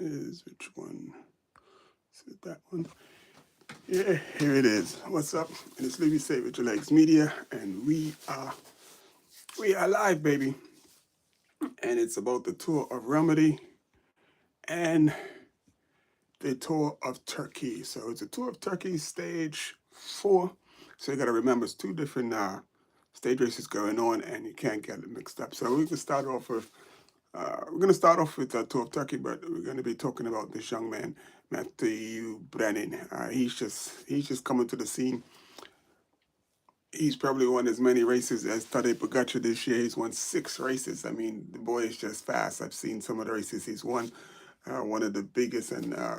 is which one? Is it that one? Yeah, here it is. What's up? And it's Livy Save With Your Legs Media, and we are live, baby. And it's about the tour of Romandie and the tour of Turkey. So it's a tour of Turkey, stage 4. So you got to remember, it's two different stage races going on, and you can't get it mixed up. So we can start off with we're going to start off with the tour of Turkey, but we're going to be talking about this young man, Matthew Brennan. He's just coming to the scene. He's probably won as many races as Tadej Pogacar this year. He's won 6 races. I mean, the boy is just fast. I've seen some of the races he's won. One of the biggest and I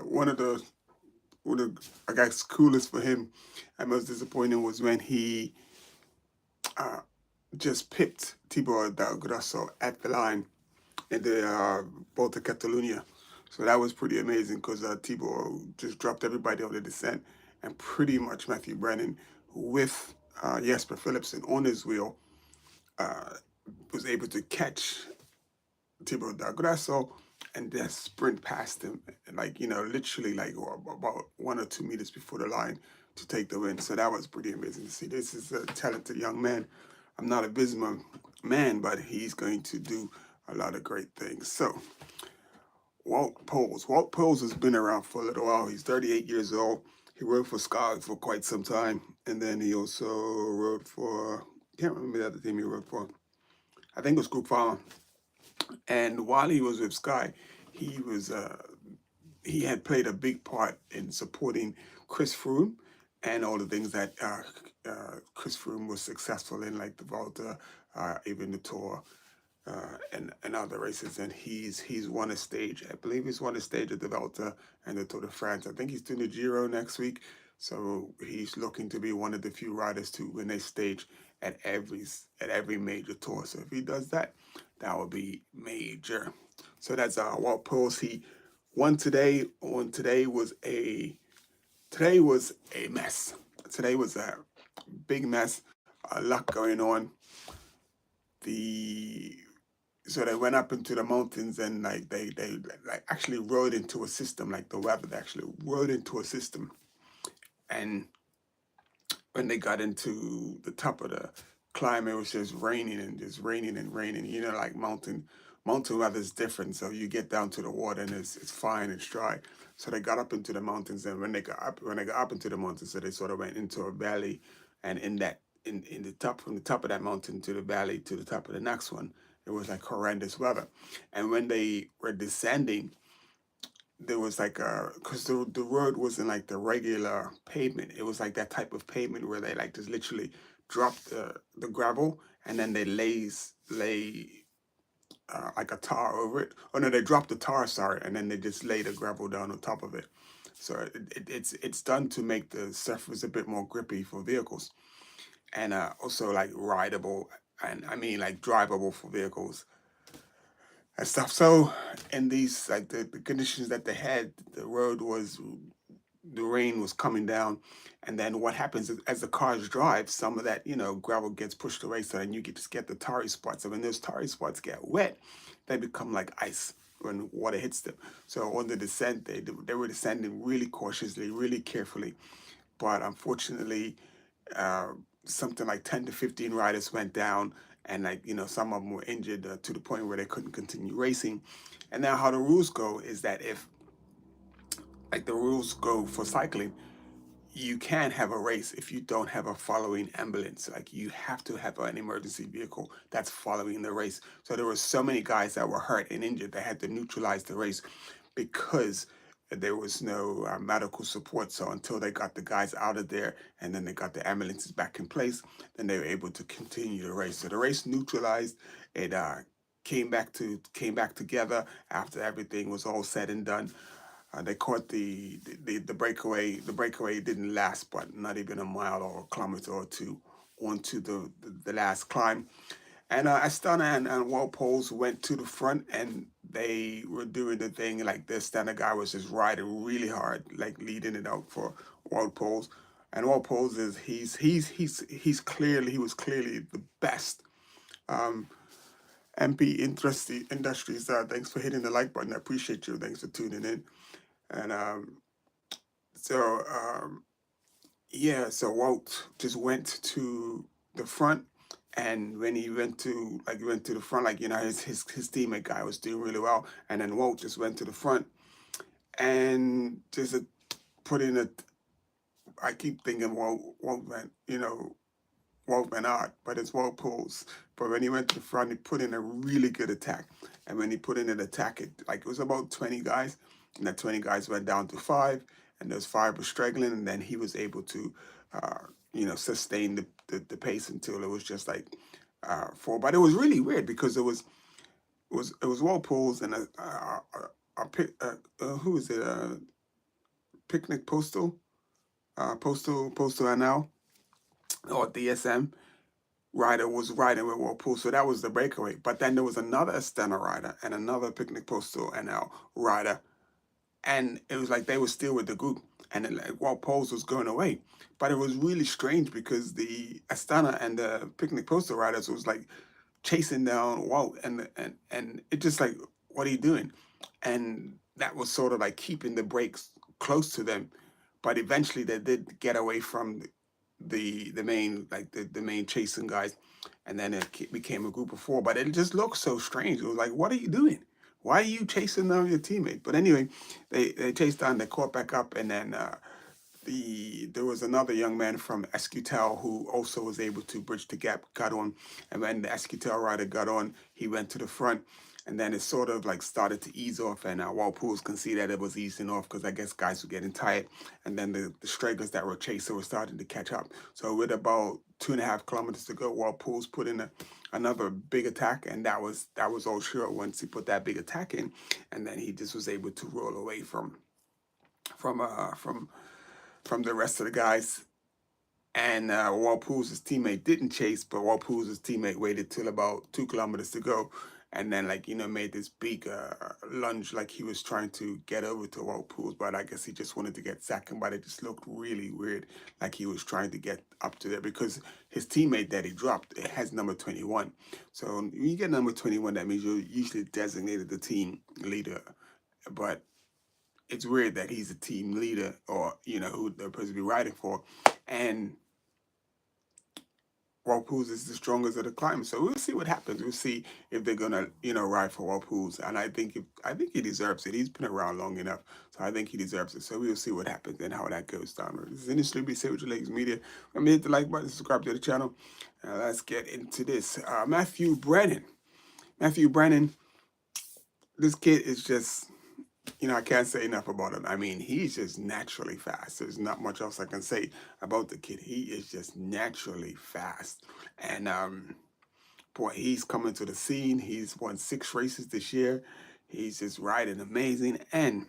guess coolest for him and most disappointing was when he uh, just pipped Tibor del Grosso at the line in the Volta Catalunya. So that was pretty amazing because Tibor just dropped everybody on the descent, and pretty much Matthew Brennan with Jesper Philipsen on his wheel uh, was able to catch Tibor del Grosso and just sprint past him, like, literally like about 1 or 2 meters before the line to take the win. So that was pretty amazing to see. This is a talented young man. I'm not a Visma man, but he's going to do a lot of great things. So Walt Poels. Walt Poels has been around for a little while. He's 38 years old. He rode for Sky for quite some time, and then he also rode for, I can't remember the other team he rode for. I think it was Group Farm. And while he was with Sky, he was he had played a big part in supporting Chris Froome and all the things that Chris Froome was successful in, like the Volta, even the Tour, and other races. And he's won a stage. I believe he's won a stage at the Volta and the Tour de France. I think he's doing the Giro next week. So he's looking to be one of the few riders to win a stage at every major tour. So if he does that, that would be major. So that's Walt Poels. He won today. Today was a mess. Today was a big mess. A lot going on. So they went up into the mountains, and like they like actually rode into a system, like the weather. They actually rode into a system, and when they got into the top of the climb, it was just raining and just raining and raining. Like mountain weather is different. So you get down to the water and it's fine, it's dry. So they got up into the mountains, and when they got up into the mountains, so they sort of went into a valley, and in the top, from the top of that mountain to the valley to the top of the next one, it was like horrendous weather. And when they were descending, there was like because the road wasn't like the regular pavement. It was like that type of pavement where they like just literally drop the gravel, and then they lay like a tar over it. Oh no, they drop the tar, sorry, and then they just lay the gravel down on top of it. So it's done to make the surface a bit more grippy for vehicles, and also like rideable, and I mean like drivable for vehicles and stuff. So in these, like the conditions that they had, the rain was coming down, and then what happens is, as the cars drive, some of that gravel gets pushed away, so then you just get the tarry spots. And when those tarry spots get wet, they become like ice when water hits them. So on the descent, they were descending really cautiously, really carefully, but unfortunately, uh, something like 10 to 15 riders went down, and like some of them were injured to the point where they couldn't continue racing. And now how the rules go is that if, like, the rules go for cycling, you can't have a race if you don't have a following ambulance. Like, you have to have an emergency vehicle that's following the race. So there were so many guys that were hurt and injured that had to neutralize the race because there was no medical support. So until they got the guys out of there, and then they got the ambulances back in place, then they were able to continue the race. So the race neutralized. It came back together after everything was all said and done. They caught the breakaway. The breakaway didn't last, but not even a mile or a kilometer or two onto the last climb. And Astana and Walt Poels went to the front, and they were doing the thing like this. Then the guy was just riding really hard, like leading it out for Walt Poels. And Walt Poels is he was clearly the best. Um, MP Industries, thanks for hitting the like button. I appreciate you. Thanks for tuning in. And so yeah, so Walt just went to the front, and when he went to the front, like his teammate guy was doing really well, and then Walt just went to the front and just put in a. I keep thinking Walt went, Walt went out, but it's Walt pulls. But when he went to the front, he put in a really good attack, and when he put in an attack, it was about 20 guys, and that 20 guys went down to five, and those five were struggling, and then he was able to, sustain the pace until it was just like four. But it was really weird because it was Walpole's and who is it? Picnic Postal NL or DSM rider was riding with Walpole, so that was the breakaway. But then there was another Astana rider and another Picnic Postal NL rider, and it was like they were still with the group, and then like Walpole's was going away. But it was really strange because the Astana and the Picnic Postal riders was like chasing down Walt, and it just like, what are you doing? And that was sort of like keeping the brakes close to them, but eventually they did get away from the main, like the main chasing guys, and then it became a group of four. But it just looked so strange. It was like, what are you doing? Why are you chasing down your teammate? But anyway, they chased down, they caught back up, and then there was another young man from Escutel who also was able to bridge the gap, got on, and when the Escutel rider got on, he went to the front, and then it sort of like started to ease off, and Walpole's can see that it was easing off because I guess guys were getting tired, and then the stragglers that were chasing were starting to catch up. So with about 2.5 kilometers to go, Walpole's put in another big attack, and that was all sure once he put that big attack in, and then he just was able to roll away from uh from from the rest of the guys. And Walpole's teammate didn't chase, but Walpole's teammate waited till about 2 kilometers to go, and then made this big lunge, like he was trying to get over to Walpole's, but I guess he just wanted to get second. But it just looked really weird, like he was trying to get up to there because his teammate that he dropped, it has number 21. So when you get number 21, that means you're usually designated the team leader, but it's weird that he's a team leader, or who they're supposed to be riding for, and Walpole's is the strongest of the climb. So we'll see what happens. We'll see if they're gonna ride for Walpole's, and I think he deserves it. He's been around long enough, so I think he deserves it. So we'll see what happens and how that goes down. This is Initially Be Safe with your legs media. Remember, hit the like button, subscribe to the channel. Let's get into this. Matthew Brennan. Matthew Brennan. This kid is just, I can't say enough about him. I mean, he's just naturally fast. There's not much else I can say about the kid. He is just naturally fast. And boy, he's coming to the scene. He's won 6 races this year. He's just riding amazing. And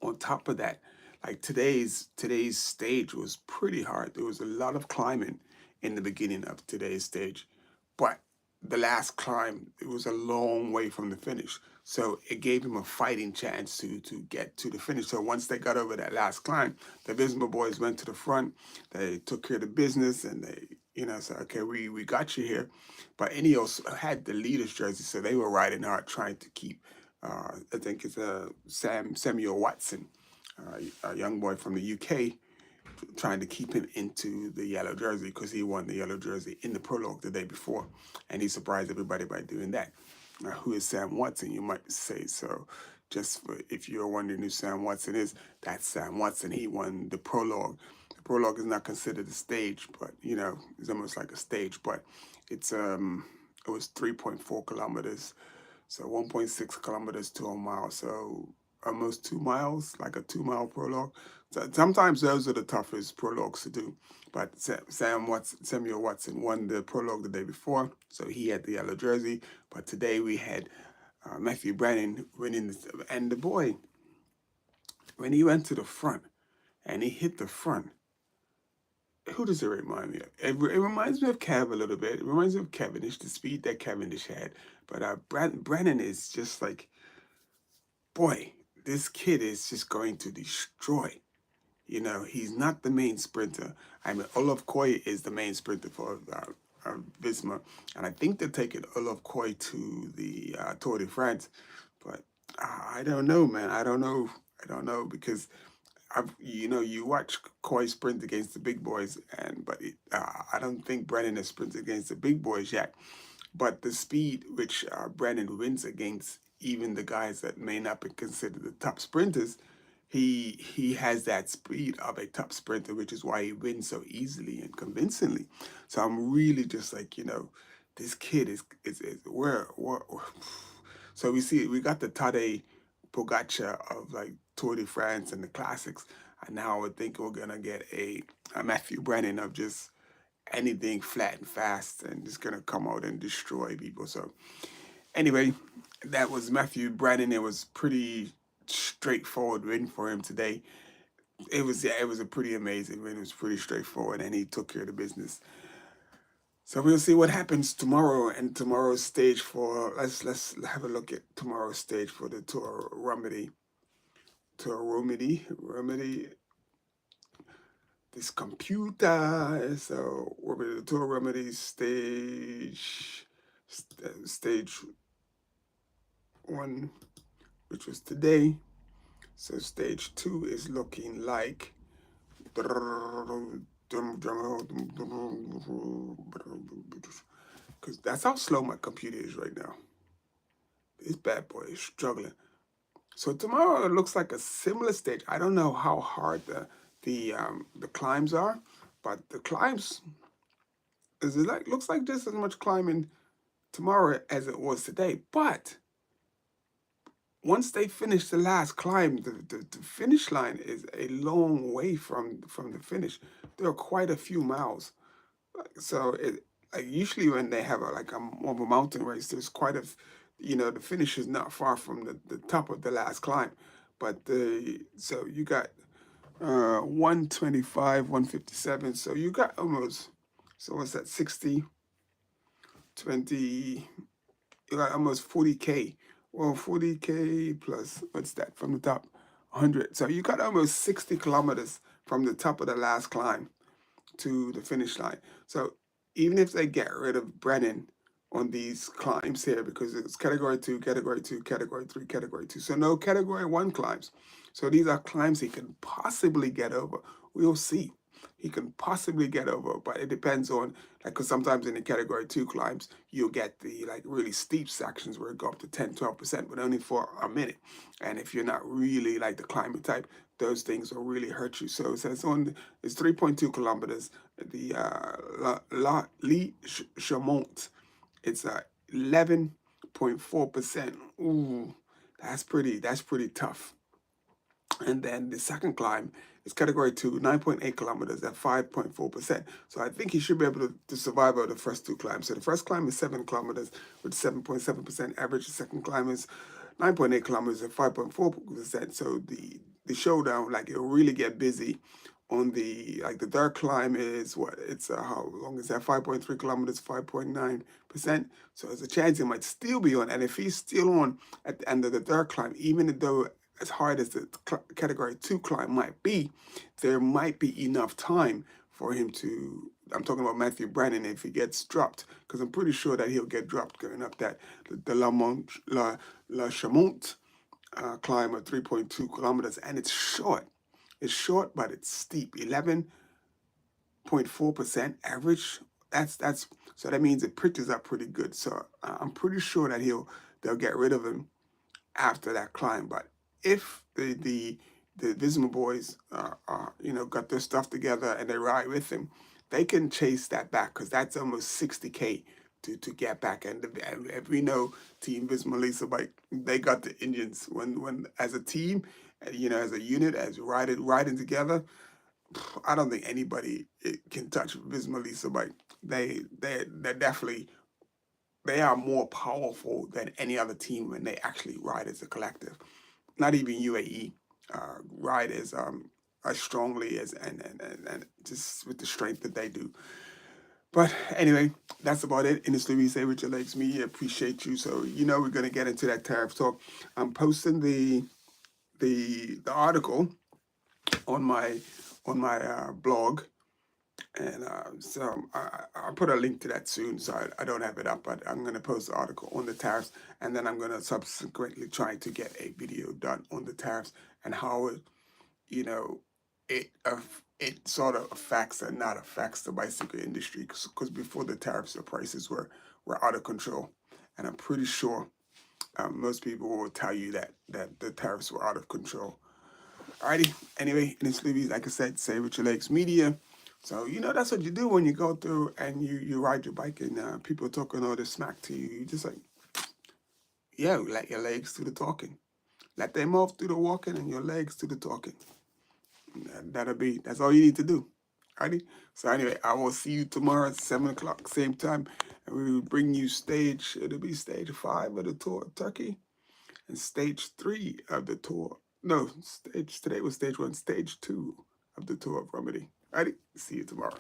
on top of that, like today's stage was pretty hard. There was a lot of climbing in the beginning of today's stage, but the last climb, it was a long way from the finish. So it gave him a fighting chance to get to the finish. So once they got over that last climb, the Visible Boys went to the front. They took care of the business, and they, said, okay, we got you here. But Ineos had the leader's jersey, so they were riding hard, trying to keep, I think it's Samuel Watson, a young boy from the UK, trying to keep him into the yellow jersey because he won the yellow jersey in the prologue the day before, and he surprised everybody by doing that. Who is Sam Watson, you might say? So just if you're wondering who Sam Watson is, that's Sam Watson. He won the prologue. The prologue is not considered a stage, but it's almost like a stage, but it was 3.4 kilometers, so 1.6 kilometers to a mile, so almost 2 miles, like a 2-mile prologue. So sometimes those are the toughest prologues to do. But Samuel Watson won the prologue the day before, so he had the yellow jersey. But today we had Matthew Brennan winning this, and the boy, when he went to the front and he hit the front, who does it remind me of? It reminds me of Kev a little bit. It reminds me of Cavendish, the speed that Cavendish had. But Brennan is just like, boy, this kid is just going to destroy. He's not the main sprinter. I mean, Olaf Koy is the main sprinter for Visma, and I think they're taking Olaf Koy to the Tour de France. But I don't know, man. I don't know. I don't know because you watch Koy sprint against the big boys, I don't think Brennan has sprinted against the big boys yet. But the speed which Brennan wins against even the guys that may not be considered the top sprinters, he has that speed of a top sprinter, which is why he wins so easily and convincingly. So I'm really just like, this kid is where. So we got the Tadej Pogacar of like Tour de France and the classics, and now I think we're gonna get a Matthew Brennan of just anything flat and fast and just gonna come out and destroy people. So anyway, that was Matthew Brennan. It was pretty straightforward win for him today. It was a pretty amazing win. It was pretty straightforward, and he took care of the business. So we'll see what happens tomorrow and tomorrow's stage for. Let's have a look at tomorrow's stage for the Tour Romandie. Romandie. This computer. So we're the Tour Romandie stage 1, which was today. So stage 2 is looking like because that's how slow my computer is right now. This bad boy is struggling. So tomorrow it looks like a similar stage. I don't know how hard the climbs are, but the climbs looks like just as much climbing tomorrow as it was today. But once they finish the last climb, the finish line is a long way from the finish. There are quite a few miles. So usually when they have more of a mountain race, there's quite the finish is not far from the top of the last climb. But so you got 125, 157. So you got almost, so what's that, 60, 20, you got almost 40K. Well, 40K plus, what's that, from the top? 100. So you got almost 60 kilometers from the top of the last climb to the finish line. So even if they get rid of Brennan on these climbs here, because it's category 2, category 2, category 3, category 2. So no category 1 climbs. So these are climbs he can possibly get over. We'll see. He can possibly get over, but it depends on, because sometimes in the category 2 climbs, you'll get the really steep sections where it go up to 10, 12%, but only for a minute. And if you're not really the climber type, those things will really hurt you. So it says it's 3.2 kilometers. The La Chamont, it's 11.4%. Ooh, that's pretty tough. And then the second climb is category 2, 9.8 kilometers at 5.4%. So I think he should be able to survive over the first 2 climbs. So the first climb is 7 kilometers with 7.7% average. The second climb is 9.8 kilometers at 5.4%. So the showdown, it'll really get busy on the third climb is what? It's how long is that? 5.3 kilometers, 5.9%. So there's a chance he might still be on. And if he's still on at the end of the third climb, even though as hard as the category 2 climb might be, there might be enough time for him to, I'm talking about Matthew Brennan, if he gets dropped, because I'm pretty sure that he'll get dropped going up the La Chamont climb of 3.2 kilometers, and it's short. It's short, but it's steep. 11.4% average. That's so that means the pitches are pretty good. So I'm pretty sure that they'll get rid of him after that climb. But if the Visma boys got their stuff together and they ride with him, they can chase that back, because that's almost 60K to get back. And we know Team Visma Lease, they got the engines when as a team, as a unit, as riding together. I don't think anybody can touch Visma Lease. They're definitely, they are more powerful than any other team when they actually ride as a collective. Not even UAE ride as strongly as and just with the strength that they do. But anyway, that's about it. And it's Luis A. Richard Lakes Media. Appreciate you. So we're gonna get into that tariff talk. I'm posting the article on my blog And so I'll put a link to that soon. So I don't have it up, but I'm going to post the article on the tariffs, and then I'm going to subsequently try to get a video done on the tariffs and how it, you know, it sort of affects and not affects the bicycle industry. Because before the tariffs, the prices were out of control, and I'm pretty sure most people will tell you that the tariffs were out of control. Alrighty. Anyway, in this movie, like I said, Say With Your Legs Media. So, that's what you do when you go through and you ride your bike and people talking all this smack to you. You just like, yo, let your legs do the talking. Let their mouth do the walking and your legs do the talking. That's all you need to do. Alrighty? So anyway, I will see you tomorrow at 7 o'clock, same time. And we will bring you it'll be stage 5 of the tour of Turkey and stage 3 of the tour. No, today was stage 1, stage 2 of the tour of Romandie. Alrighty, see you tomorrow.